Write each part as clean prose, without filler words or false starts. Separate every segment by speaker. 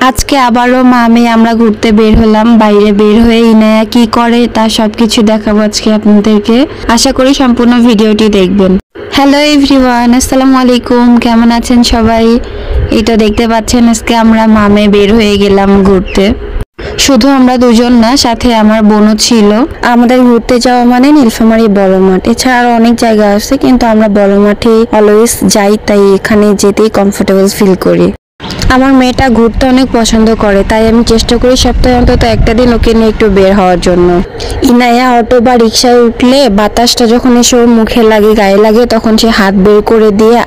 Speaker 1: আজকে আবারও মা আমি আমরা ঘুরতে বের হলাম। বাইরে বের হয়ে ইনায়া কি করে তার সবকিছু দেখাবো আজকে আপনাদেরকে। আশা করি সম্পূর্ণ ভিডিওটি দেখবেন। হ্যালো এভরিওয়ান, আসসালামু আলাইকুম। কেমন আছেন সবাই? এই তো দেখতে পাচ্ছেন আজকে আমরা মামে বের হয়ে গেলাম ঘুরতে। শুধু আমরা দুজন না, সাথে আমার বোনও ছিল। আমাদের ঘুরতে যাওয়া মানে নীলফামারী বড় মাঠ, এছাড়া আরো অনেক জায়গা আছে, কিন্তু আমরা বড় মাঠে অলওয়েজ যাই, তাই এখানে যেতেই কমফোর্টেবল ফিল করি। আমার মেয়েটা ঘুরতে অনেক পছন্দ করে, তাই আমি চেষ্টা করি সপ্তাহে অন্তত একটা দিন ওকে নিয়ে একটু বের হওয়ার জন্য। ইনায়া অটো বা রিক্সায় উঠলে বাতাসটা যখন এসে ওর মুখে লাগে, গায়ে লাগে, তখন সে হাত বের করে দিয়ে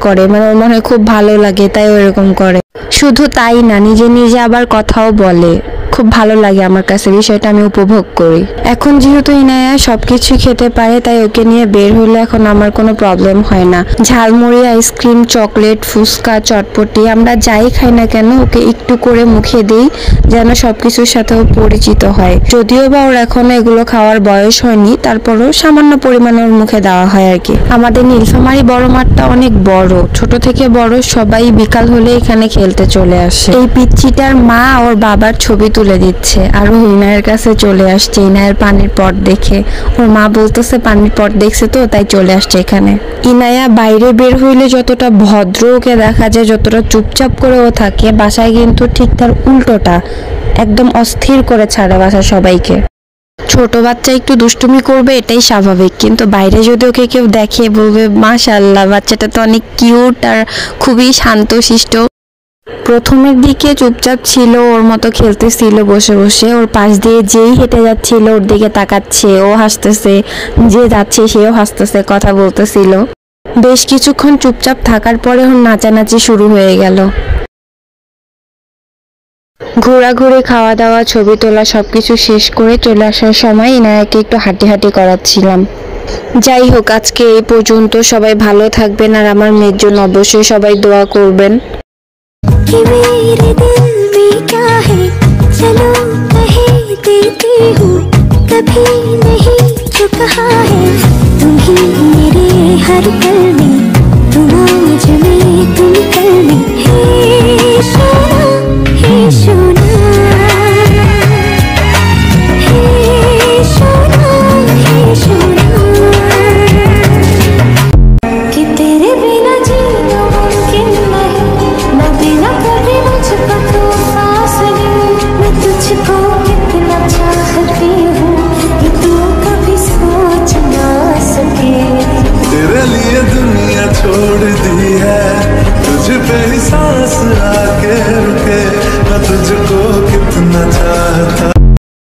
Speaker 1: করে, মানে ওর মনে হয় খুব ভালো লাগে, তাই ওরকম করে। শুধু তাই না, নিজে নিজে আবার কথাও বলে। খুব ভালো লাগে আমার কাছে, বিষয়টা আমি উপভোগ করি। এখন যেহেতু ইনায়া সবকিছু খেতে পারে, তাই ওকে নিয়ে বের হলে এখন আমার কোনো প্রবলেম হয় না। ঝালমুড়ি, আইসক্রিম, চকলেট, ফুচকা, চটপটি আমরা যাই খাই না কেন ওকে একটু করে মুখে দিই, যেন সবকিছুর সাথে ও পরিচিত হয়। যদিও বা ওর এখনো এগুলো খাওয়ার বয়স হয়নি, তারপরও সামান্য পরিমাণে ওর মুখে দেওয়া হয় আর কি। আমাদের নীলফামারী বড় মাঠটা অনেক বড়, ছোট থেকে বড় সবাই বিকাল হলে এখানে খেলতে চলে আসে। এই পিচ্চিটার মা ওর বাবার ছবি তুলে দিচ্ছে, আর ও ইনায়ের কাছে চলে আসছে ইনায়ের পানির পট দেখে। ওর মা বলতেছে পানির পট দেখছে তো, তাই চলে আসছে এখানে। ইনায়া বাইরে বের হইলে যতটা ভদ্র ওকে দেখা যায়, যতটা চুপচাপ করে ও থাকে, বাসায় কিন্তু ঠিক তার উল্টোটা, একদম অস্থির করে ছাড়ে বাসায় সবাইকে। ছোট বাচ্চা একটু দুষ্টুমি করবে, এটাই স্বাভাবিক, কিন্তু বাইরে যদি ওকে কেউ দেখে বলবে মাশাআল্লাহ বাচ্চাটা তো অনেক কিউট আর খুবই শান্তশিষ্ট। প্রথমের দিকে চুপচাপ ছিল, ওর মতো খেলতেছিল বসে বসে। ওর পাশ দিয়ে যেই হেঁটে যাচ্ছিল ওর দিকে তাকাচ্ছে, ও হাসতেছে, যে যাচ্ছে সেও হাসতেছে, কথা বলতেছিল। বেশ কিছুক্ষণ চুপচাপ থাকার পরে ওর নাচানাচি শুরু হয়ে গেল। ঘোরাঘুরি, খাওয়া দাওয়া, ছবি তোলা সবকিছু শেষ করে চলে আসার সময় ইনায়াকে একটু হাঁটি করাচ্ছিলাম। যাই হোক, আজকে এই পর্যন্ত। সবাই ভালো থাকবেন, আর আমার মেয়ের জন্য অবশ্যই সবাই দোয়া করবেন। कि मेरे दिल में क्या है, चलो कहे देती हूँ, कभी नहीं जो कहा है, तुम ही मेरे हर पल में